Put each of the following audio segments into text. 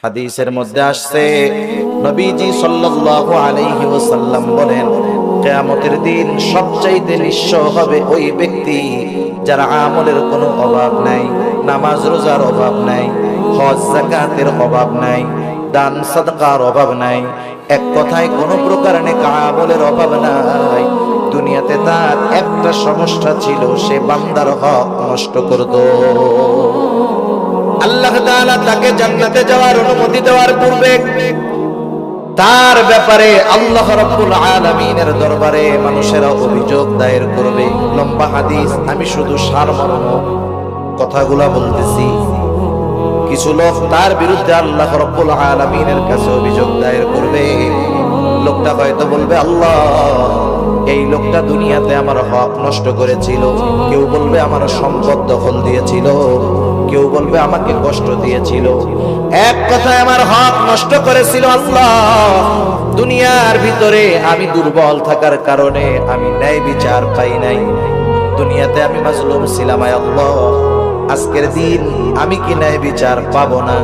হাদিসের মধ্যে আসছে নবীজি সাল্লাল্লাহু আলাইহি ওয়াসাল্লাম বলেন, কিয়ামতের দিন সবচাইতে নিঃস্ব হবে ওই ব্যক্তি যার আমলের কোনো অভাব নাই, নামাজ রোজার অভাব নাই, হজ যাকাতের অভাব নাই, দান সাদকার অভাব নাই, এক কথায় কোনো প্রকার নেক আমলের অভাব নাই। দুনিয়াতে তার একটা সমস্যা ছিল, সে বান্দার হক নষ্ট করত। আল্লাহ তাআলা তাকে জান্নাতে যাওয়ার অনুমতি দেওয়ার পূর্বে তার ব্যাপারে আল্লাহ রাব্বুল আলামিনের দরবারে মানুষেরা অভিযোগ দায়ের করবে। লম্বা হাদিস, আমি শুধু সারমর্ম কথাগুলা বলতেছি। কিছু লোক তার বিরুদ্ধে আল্লাহ রাব্বুল আলামিনের কাছে অভিযোগ দায়ের করবে। লোকটা হয়তো বলবে, আল্লাহ, এই লোকটা দুনিয়াতে আমার হক নষ্ট করেছিল। কেউ বলবে আমার সম্পদ দখল দিয়েছিল, কেউ বলবে আমাকে কষ্ট দিয়েছিল। এক কথায় আমার হক নষ্ট করেছিল। আল্লাহ, দুনিয়ার ভিতরে আমি দুর্বল থাকার কারণে আমি ন্যায় বিচার পাই নাই। দুনিয়াতে আমি মাজলুম ছিলাম। আল্লাহ, আজকের দিন আমি কি ন্যায় বিচার পাবো না?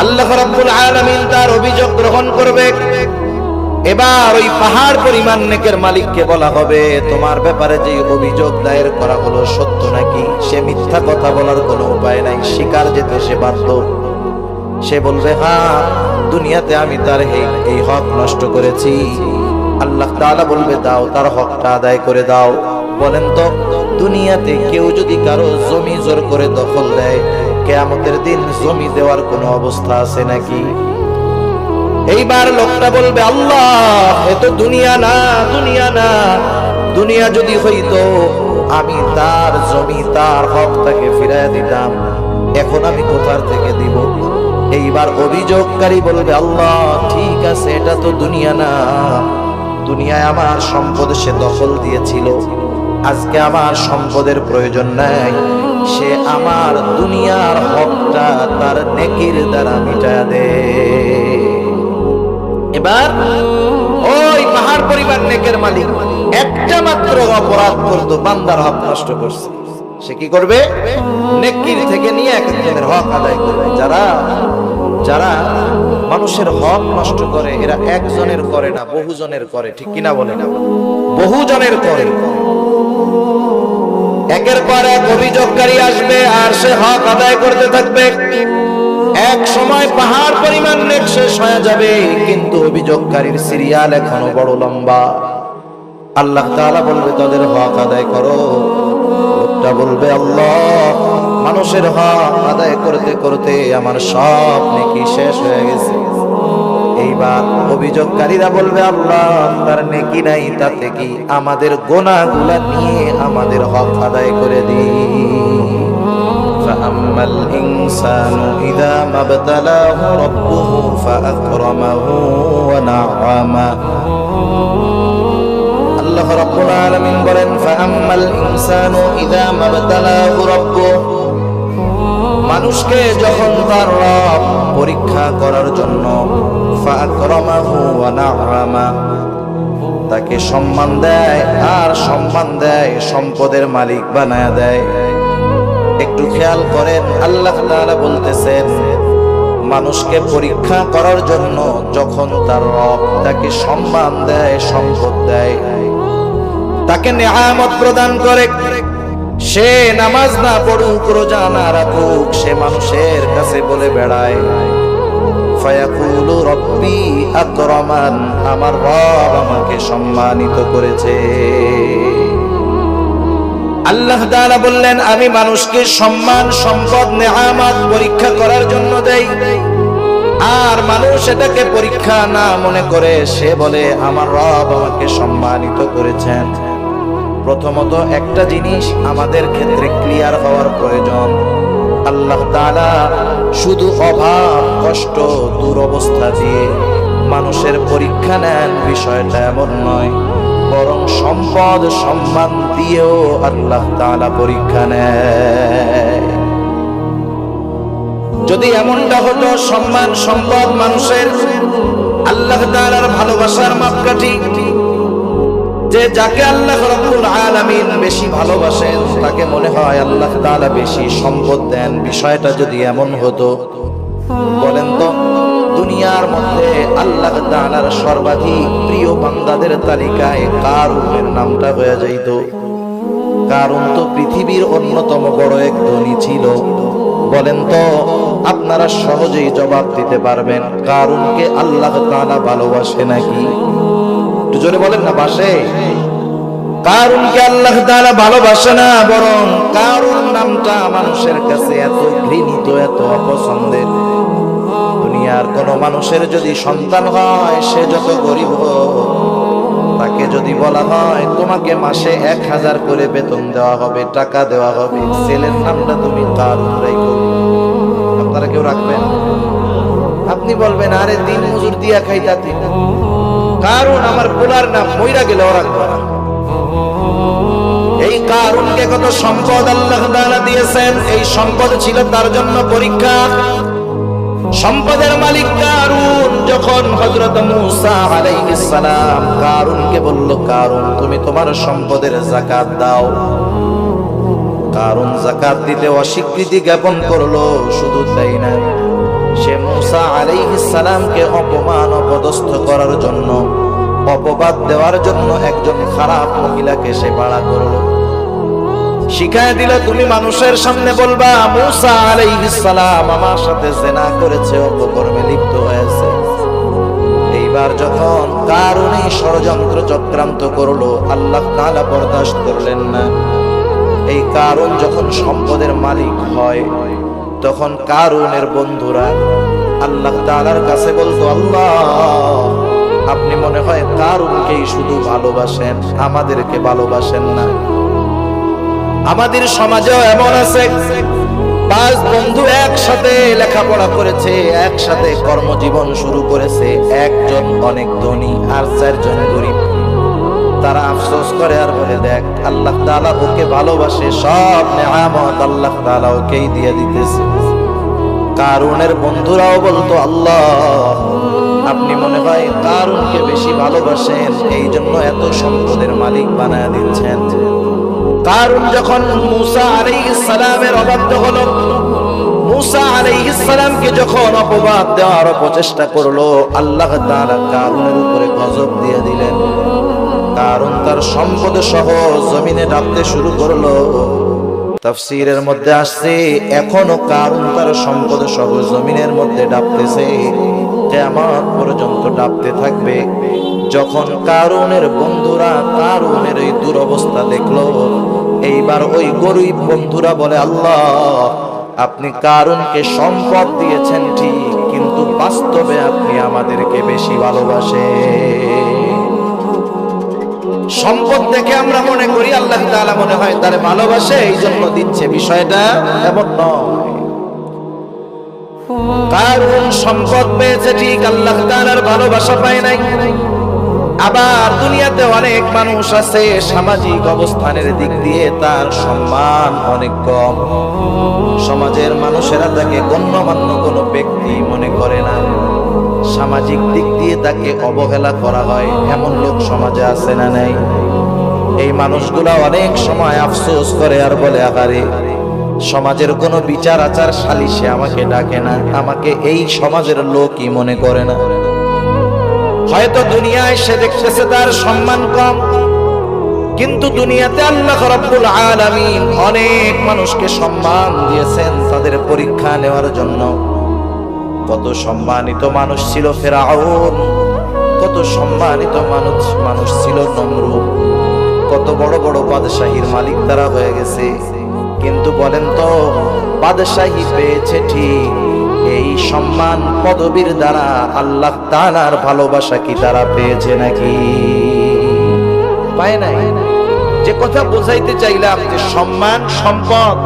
আল্লাহ রাব্বুল আলামিন তার অভিযোগ গ্রহণ করবে। এবার ওই পাহাড় পরিমাণ নেকের মালিককে বলা হবে, তোমার ব্যাপারে যে অভিযোগ দায়ের করা হলো সত্য নাকি? সে মিথ্যা কথা বলার কোনো উপায় নাই, স্বীকার যেতে সে বাধ্য। সে বলবে, হ্যাঁ, দুনিয়াতে আমি তার এই হক নষ্ট করেছি। আল্লাহ তাআলা বলবে, দাও, তার হকটা আদায় করে দাও। বলেন তো, দুনিয়াতে কেউ যদি কারো জমি জোর করে দখল দেয়, কিয়ামতের দিন জমি দেওয়ার কোনো অবস্থা আছে নাকি? এইবার লোকটা বলবে, আল্লাহ, এ তো দুনিয়া না, দুনিয়া না। দুনিয়া যদি হইতো আমি তার জমি, তার হক তাকে ফিরাইয়া দিতাম। এখন আমি কোথার থেকে দিব? এইবার অভিযোগকারী বলবে, আল্লাহ, ঠিক আছে, এটা তো দুনিয়া না। দুনিয়ায় আমার সম্পদ সে দখল দিয়েছিল, আজকে আমার সম্পদের প্রয়োজন নাই। সে আমার দুনিয়ার হকটা তার নেকির দ্বারা মিটায়া দে। এবার ওই পাহাড় পরিমাণ নেকের মালিক একটা মাত্র অপরাধ করতো, বান্দার হক নষ্ট করছে। সে কি করবে? নেকির থেকে নিয়ে একজনের হক আদায় করবে। যারা মানুষের হক নষ্ট করে, এরা একজনের করে না, বহুজনের করে। ঠিক কিনা বলে? না, বহুজনের করে। একের পর এক অভিযোগকারী আসবে আর সে হক আদায় করতে থাকবে। এক সময় পাহাড় পরিমাণ নেক শেষ হয়ে যাবে, কিন্তু অভিযোগকারীর সিরিয়াল এখনো বড় লম্বা। আল্লাহ তাআলা বলবে, তাদের হক আদায় করো। লোকটা বলবে, আল্লাহ, মানুষের হক আদায় করতে করতে আমার সব নেকি শেষ হয়ে গেছে। এইবার অভিযোগকারীরা বলবে, আল্লাহ, তার নেকি নাই, তাতে কি? আমাদের গুনাহগুলা নিয়ে আমাদের হক আদায় করে দিই। فأما الإنسان إذا ما ابتلاه ربه فأكرمه ونعمه الله رب العالمين বলেন, فأما الإنسان إذا ما ابتلاه ربه, মানুষকে যখন তার রব পরীক্ষা করার জন্য فأكرمه ونعمه, তাকে সম্মান দেয় আর সম্মান দেয়, সম্পদের মালিক বানায়া দেয়। একটু খেয়াল করেন, আল্লাহ তাআলা বলতেছেন, মানুষকে পরীক্ষা করার জন্য যখন তার রব তাকে সম্মান দেয়, সম্পদ দেয়, তাকে নেয়ামত প্রদান করে, সে নামাজ না পড়ুক, রোজা না রাখুক, সে মানুষের কাছে বলে বেড়ায়, ফায়াকুলু রব্বি আকরামান, আমার রব আমাকে সম্মানিত করেছে। আল্লাহ তাআলা বললেন, আমি মানুষকে সম্মান, সম্পদ, নেয়ামত পরীক্ষা করার জন্য দেই। আর মানুষ এটাকে পরীক্ষা না মনে করে সে বলে, আমার রব আমাকে সম্মানিত করেছেন। প্রথমত একটা জিনিস আমাদের ক্ষেত্রে ক্লিয়ার হওয়ার প্রয়োজন, আল্লাহ তাআলা শুধু অভাব, কষ্ট, দুরবস্থা দিয়ে মানুষের পরীক্ষা নেন, বিষয়টা এমন নয়। বরং সম্পদ, সম্মান দিয়েও আল্লাহ তাআলা পরীক্ষা নেয়। যদি এমনটা হতো সম্মান, সম্পদ মানুষের আল্লাহ তাআলার ভালোবাসার মাপকাঠি, যে যাকে আল্লাহ রাব্বুল আলামিন বেশি ভালোবাসেন তাকে মনে হয় আল্লাহ তাআলা বেশি সম্পদ দেন, বিষয়টা যদি এমন হতো, বলেন তো দুনিয়ার মধ্যে আল্লাহ তাআলার সর্বাধিক প্রিয় বান্দাদের তালিকায় কারুনের নামটা হয়ে যাইত। কারণ তো পৃথিবীর অন্যতম বড় এক ধনী ছিল। বলেন তো আপনারা সহজেই জবাব দিতে পারবেন, কারুনকে আল্লাহ তাআলা ভালোবাসে নাকি? একটু জোরে বলেন না, বাসে? কারুনকে আল্লাহ তাআলা ভালোবাসে না, বরং কারুন নামটা মানুষের কাছে এত ঘৃণিত, এত অপছন্দের। দুনিয়ার কোন মানুষের যদি সন্তান হয়, সে যত গরিব হোক, তাকে যদি বলা হয় তোমাকে মাসে 1000 করে বেতন দেওয়া হবে, টাকা দেওয়া হবে, ছেলের নামটা তুমি কারুন রাখো, আপনারা কেউ রাখবেন? আপনি বলবেন আরে দিন মজুর দিয়া খাইতাতি, কারণ আমার পোলার নাম মইরা গেলে ওরা রাখবো না। এই কারুনকে কত সম্পদ আল্লাহ তাআলা দিয়েছেন, এই সম্পদ ছিল তার জন্য পরীক্ষা। সম্পদের মালিক কারুন যখন হযরত মূসা আলাইহিস সালাম কারুনকে বলল, কারুন তুমি তোমার সম্পদের যাকাত দাও। কারুন যাকাত দিতে অস্বীকৃতি জ্ঞাপন করলো। শুধু তাই না, সে মূসা আলাইহিস সালামকে অপমান অপদস্থ করার জন্য, অপবাদ দেওয়ার জন্য একজন খারাপ মহিলাকে সে ভাড়া করলো। শিখায় দিল তুমি মানুষের সামনে বলবা মূসা আলাইহিস সালাম আমার সাথে জিনা করেছে, অপকর্মে লিপ্ত হয়েছে। এইবার যখন কারুনই ষড়যন্ত্র চক্রান্ত করলো, আল্লাহ তাআলা বরদাশত করলেন না। এই কারুন যখন সম্পদের মালিক হয়, তখন কারুনের বন্ধুরা আল্লাহ তাআলার কাছে বলতো, আল্লাহ আপনি মনে হয় কারুনকেই শুধু ভালোবাসেন, আমাদেরকে ভালোবাসেন না। আমাদের সমাজেও এমন আছে, 5 বন্ধু একসাথে লেখাপড়া করেছে, একসাথে কর্মজীবন শুরু করেছে, একজন অনেক ধনী আর 4 জন গরিব। তারা আফসোস করে আর বলে, দেখ আল্লাহ তাআলা ওকে ভালোবাসে, সব নেয়ামত আল্লাহ তাআলা ওকেই দিয়ে দিতেছে। কারুনের বন্ধুরাও বলতো, আল্লাহ আপনি মনে হয় কারুনকে বেশি ভালোবাসেন, এই জন্য এত সম্পদের মালিক বানায় দিচ্ছেন। কারুন যখন মূসা আলাইহিস সালামের অবাধ্য হলো, মূসা আলাইহিস সালামকে যখন অপবাদ দেওয়ার প্রচেষ্টা করলো, আল্লাহ তাআলা কারুনের উপরে গজব দিয়ে দিলেন। কারুন তার সম্পদ সহ জমিনে ডাবতে শুরু করলো। তাফসীরের মধ্যে আসছে এখনো কারুন তার সম্পদ সহ জমিনের মধ্যে ডাবতেছে, কিয়ামত পর্যন্ত ডাবতে থাকবে। যখন কারুনের বন্ধুরা কারুনের এই দুরবস্থা দেখলো, এইবার ওই গরিব বন্ধুরা বলে, আল্লাহ আপনি কারুনকে সম্পদ দিয়েছেন ঠিক, কিন্তু বাস্তবে আপনি আমাদেরকে বেশি ভালোবাসেন। সম্পদ দেখে আমরা মনে করি আল্লাহ তাআলা মনে হয় তারে ভালোবাসে, এই জন্য দিচ্ছে, বিষয়টা এমন নয়। কারুন সম্পদ পেয়েছে ঠিক, আল্লাহ তাআলার ভালোবাসা পায় নাই। আবার দুনিয়াতে অনেক মানুষ আছে সামাজিক অবস্থানের দিক দিয়ে তার সম্মান অনেক কম, সমাজের মানুষেরা তাকে গণ্যমান্য কোনো ব্যক্তি মনে করে না, সামাজিক দিক দিয়ে তাকে অবহেলা করা হয়, এমন লোক সমাজে আছে না নাই? এই মানুষগুলা অনেক সময় আফসোস করে আর বলে, আহারে সমাজের কোনো বিচার আচার সালিশে আমাকে ডাকে না, আমাকে এই সমাজের লোকই মনে করে না। হয়তো দুনিয়ায় সে দেখতেছে তার সম্মান কম, কিন্তু দুনিয়াতে আল্লাহ রাব্বুল আলামিন অনেক মানুষকে সম্মান দিয়েছেন তাদের পরীক্ষা নেওয়ার জন্য। কত সম্মানিত মানুষ ছিল ফেরাউন, কত সম্মানিত মানুষ ছিল নমরুদ, কত বড় বড় বাদশাহীর মালিক তারা হয়ে গেছে। কিন্তু বলেন তো বাদশাহী পেয়েছে ঠিক, এই সম্মান পদবীর দ্বারা আল্লাহ তাআলার ভালোবাসা কি তারা পেয়েছে নাকি? পায় নাই। যে কথা বোঝাইতে চাইলাম যে সম্মান সম্পদ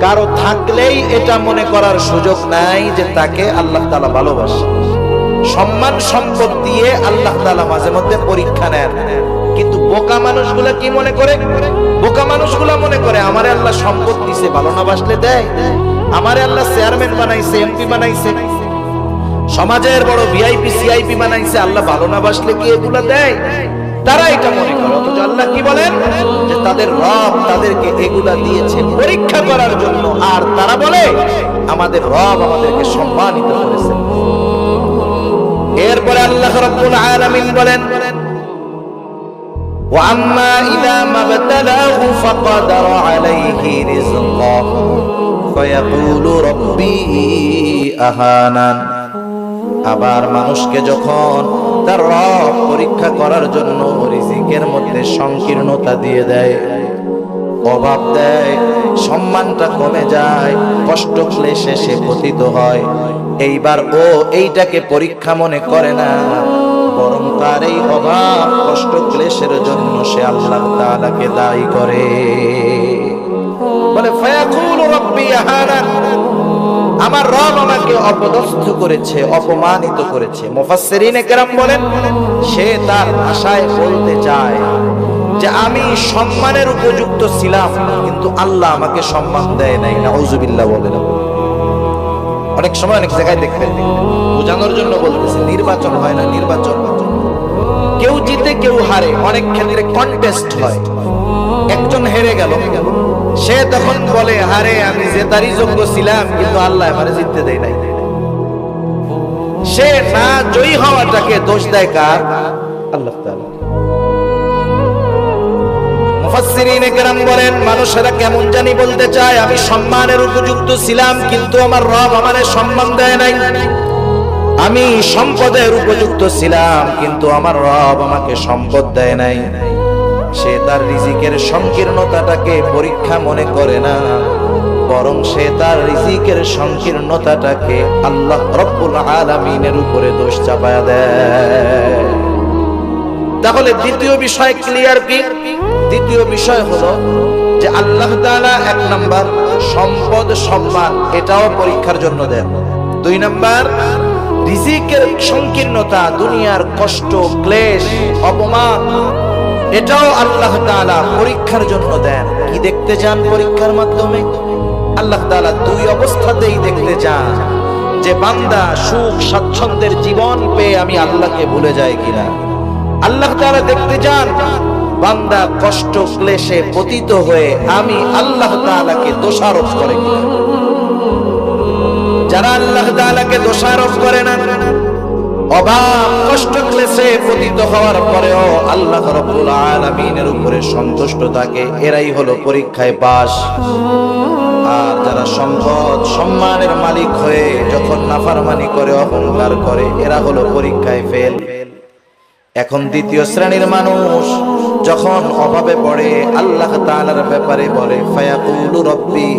কারো থাকলেই এটা মনে করার সুযোগ নাই যে তাকে আল্লাহ তাআলা ভালোবাসে। সম্মান সম্পদ দিয়ে আল্লাহ তাআলা মাঝে মধ্যে পরীক্ষা নেন, কিন্তু বোকা মানুষগুলা কি মনে করে? বোকা মানুষগুলা মনে করে আমারে আল্লাহ সম্পদ দিছে, ভালো না বাসলে দেয়। আমারে আল্লাহ চেয়ারম্যান বানাইছে, এমপি বানাইছে, সমাজের বড় ভিআইপি সিআইপি বানাইছে, আল্লাহ ভালো না বাসলে কি এগুলা দেয়? তারা এটা মনে করে। অথচ আল্লাহ কি বলেন যে তাদের রব তাদেরকে এগুলা দিয়েছে পরীক্ষা করার জন্য, আর তারা বলে আমাদের রব আমাদেরকে সম্মানিত করেছে। আলামিন বলেন ওয়া আম্মা ইযা মাবতালাহু ফাকাদার আলাইহি রিজকাহু ফায়াকুলু রাব্বি আহানান। আবার মানুষকে যখন তার রব পরীক্ষা করার জন্য রিজিকের মধ্যে সংকীর্ণতা দিয়ে দেয়, অভাব দেয়, সম্মানটা কমে যায়, কষ্ট ক্লেশে সে পতিত হয়, এইবার ও এইটাকে পরীক্ষা মনে করে না, বরং তার এই অভাব কষ্ট ক্লেশের জন্য সে আল্লাহ তাআলাকে দায়ী করে। বলে ফায়াকুলু রাব্বি আহানান, আমার রব আমাকে অপদস্থ করেছে, অপমানিত করেছে। মুফাসসিরিনে কেরাম বলেন সে তার ভাষায় বলতে চায় যে আমি সম্মানের উপযুক্ত ছিলাম, কিন্তু আল্লাহ আমাকে সম্মান দেয় নাই। নাউজুবিল্লাহ বলেন। অনেক সময় অনেক জায়গায় দেখবেন, বোঝানোর জন্য বলতেছে, নির্বাচন হয় না, নির্বাচন কেউ জিতে কেউ হারে, অনেক ক্ষেত্রে কন্টেস্ট হয়, একজন হেরে গেল, সে তখন বলে হারে আমি জেতারই যোগ্য ছিলাম, কিন্তু আল্লাহ আমারে জিততে দেয় নাই। সে না জয়ী হওয়াটাকে দোষ দেয় কার? আল্লাহ তাআলা। মুফাসসিরিনে কেরাম বলেন মানুষেরা কেমন জানি বলতে চায় আমি সম্মানের উপযুক্ত ছিলাম, কিন্তু আমার রব আমারে সম্মান দেয় নাই। আমি সম্পদের উপযুক্ত ছিলাম, কিন্তু আমার রব আমাকে সম্পদ দেয় নাই। সে তার রিজিকের সংকীর্ণতাটাকে পরীক্ষা মনে করে না, বরং সে তার রিজিকের সংকীর্ণতাটাকে আল্লাহ রব্বুল আলামিনের উপরে দোষ চাপায়া দেয়। তাহলে দ্বিতীয় বিষয় ক্লিয়ার কি? দ্বিতীয় বিষয় হলো যে আল্লাহ তাআলা এক নাম্বার সম্পদ সম্মান এটাও পরীক্ষার জন্য দেন। দুই নাম্বার রিজিকের সংকীর্ণতা, দুনিয়ার কষ্ট ক্লেশ অপমান, এটাও আল্লাহ তাআলা পরীক্ষার জন্য দেন। কি দেখতে চান পরীক্ষার মাধ্যমে? আল্লাহ তাআলা দুই অবস্থাতেই দেখতে চান যে বান্দা সুখ স্বাচ্ছন্দ্যের জীবন পেয়ে আমি আল্লাহকে ভুলে যাই কিনা। আল্লাহ তাআলা দেখতে চান বান্দা কষ্ট ক্লেশে পতিত হয়ে আমি আল্লাহ তাআলাকে দোষারোপ করে কিনা। যারা আল্লাহ তাআলাকে দোষারোপ করে না, অভাব কষ্ট ক্লেশে পতিত হওয়ার পরেও আল্লাহ রাব্বুল আলামিনের উপরে সন্তুষ্ট থাকে, এরাই হলো পরীক্ষায় পাস। আর যারা সম্পদ সম্মানের মালিক হয়ে যখন নাফরমানি করে, অহংকার করে, এরা হলো পরীক্ষায় ফেল। এখন দ্বিতীয় শ্রেণীর মানুষ যখন অভাবে পড়ে আল্লাহ তাআলার ব্যাপারে বলে ফায়াকুলু রাব্বি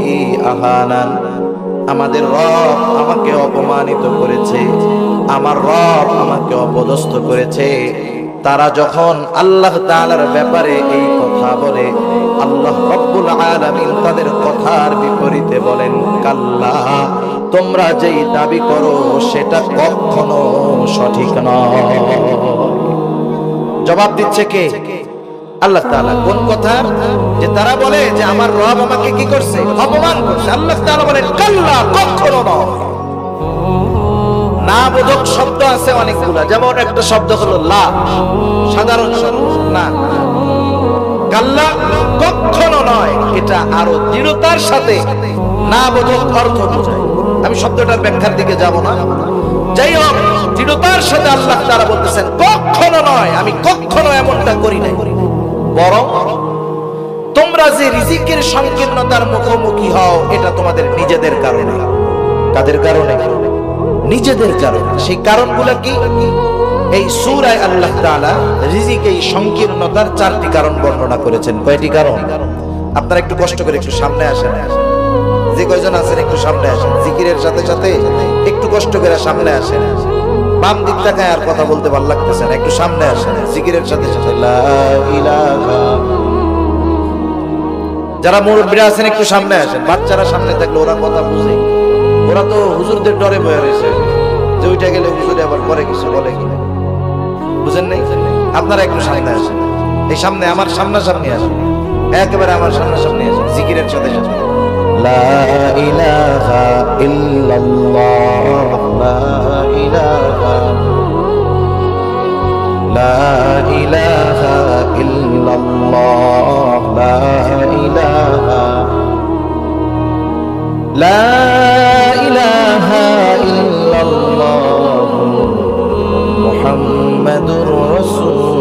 আহানান, আমাদের রব আমাকে অপমানিত করেছে, আমার রব আমাকে অপদস্থ করেছে। তারা যখন আল্লাহ তাআলার ব্যাপারে এই কথা বলে, আল্লাহ রব্বুল আলামিন তাদের কথার বিপরীতে বলেন কাল্লা, তোমরা যেই দাবি করো সেটা কখনো সঠিক নয়। জবাব দিচ্ছে কে? আল্লাহ তাআলা। কোন কথা? যে তারা বলে যে আমার রব আমাকে কি করছে? অপমান করছে। আল্লাহ তাআলা বলেন কাল্লা, কখনো নয়। না বোধক শব্দ আছে অনেকগুলা, যেমন একটা শব্দ হলো লা, সাধারণ না। কাল্লা কখনো নয়, এটা আরো দৃঢ়তার সাথে না বোধক অর্থ বোঝায়। আমি শব্দটার ব্যাখ্যার দিকে যাব না। যাই হোক, দৃঢ়তার সাথে আল্লাহ তাআলা বলতেছেন কখনো নয়, আমি কখনো এমনটা করি নাই, বরং তোমরা যে রিজিকের সংকীর্ণতার মুখোমুখি হও এটা তোমাদের নিজেদের কারণে। কাদের কারণে? নিজেদের কারণে। সেই কারণগুলো কি? এই সূরায় আল্লাহ তাআলা রিজিকের এই সংকীর্ণতার 4টি কারণ বর্ণনা করেছেন। কয়টি কারণ? আপনারা একটু কষ্ট করে একটু সামনে আসেন, যে কয়জন আছেন একটু সামনে আসেন, জিকিরের সাথে সাথে একটু কষ্ট করে সামনে আসেন। বাম দিক তাকায় আর কথা বলতে ভালো লাগতেছে না, একটু সামনে আসেন জিকিরের সাথে সাথে লা ইলাহা। যারা মুরব্বিরা আছেন একটু সামনে আসেন। বাচ্চারা সামনে থাকলে ওরা কথা বুঝে, ওরা তো হুজুরদের ডরে বয়ে রয়েছে যে ওইটা গেলে হুজুরে আবার পরে কিছু বলে কিনা, বুঝেন নাই? আপনারা একটু সামনে আসেন, এই সামনে আমার সামনাসামনি আসেন, একেবারে আমার সামনাসামনি আসেন জিকিরের সাথে সাথে লা ইলাহা ইল্লাল্লাহ, লা ইলাহা, লা ইলাহা ইল্লাল্লাহ, লা ইলাহা, লা ইলাহা ইল্লাল্লাহ মুহাম্মাদুর রাসূল।